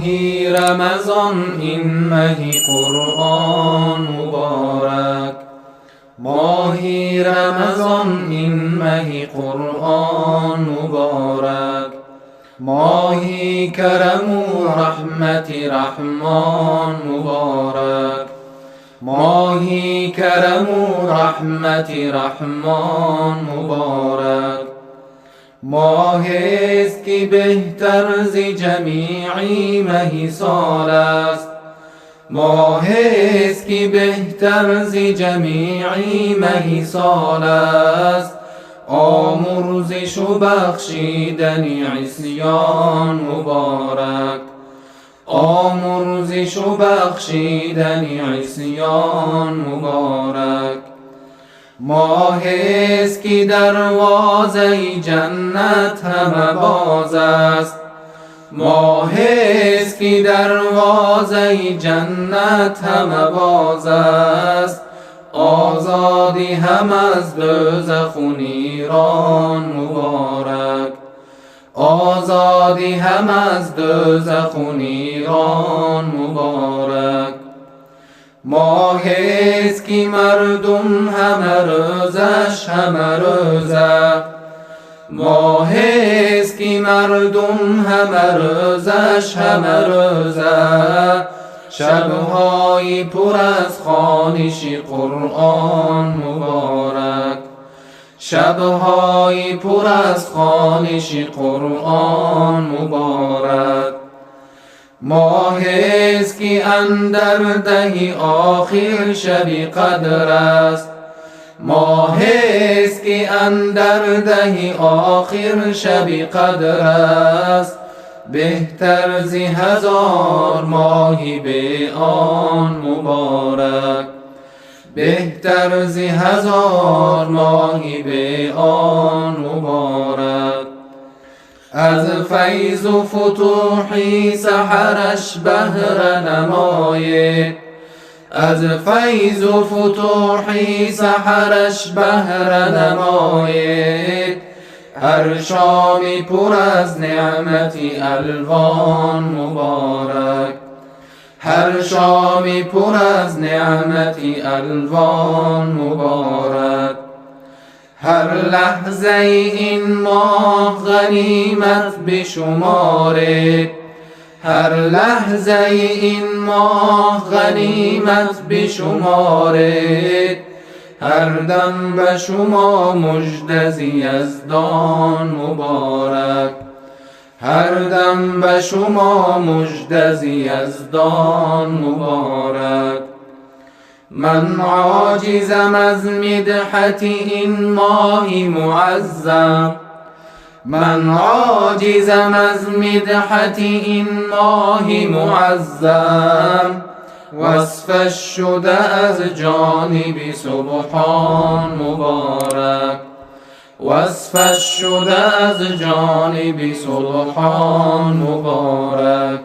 ماهی رمضان این ماهی قرآن مبارک، ماهی رمضان این ماهی قرآن مبارک، ماهی کرم و رحمت رحمان مبارک، ماهی کرم و رحمت رحمان مبارک. ماهی است که بهتر ز جمیعی ماهی سال است، ماهی است که بهتر ز جمیعی ماهی سال است. آمرزش و بخشیدن عصیان مبارک، آمرزش و بخشیدن عصیان مبارک. ماهی است که دروازه جنت همه باز است، ماهی است که دروازه جنت همه باز است. آزادی هم از دوزخ و نیران مبارک، آزادی هم از دوزخ و نیران مبارک. ماهی است که مردم همه روزش همه روزه، ماهی است که مردم همه روزش همه روزه. شبهای پر از خوانش قرآن مبارک، شبهای پر از خوانش قرآن مبارک. ماهی است که اندر ده آخر شب قدر است، ماهی است که اندر ده آخر شب قدر است. بهتر ز هزار ماهی به آن مبارک، بهتر ز هزار ماهی به آن مبارک. از فیض و فتوحی سحرش بهره نماید، از فیض و فتوحی سحرش بهره نماید. هر شامی پر از نعمت الوان مبارک، هر شامی پر از نعمت الوان مبارک. هر لحظه این ماه غنیمت بشمارید، هر لحظه این ماه غنیمت بشمارید. هر دم به شما مژده ز یزدان مبارک، هر دم به شما مژده ز یزدان مبارک. من عاجزم از مدحت این ماه معظم، من عاجزم از مدحت این ماه معظم. وصفش شده از جانب سبحان مبارک، وصفش شده از جانب سبحان مبارک.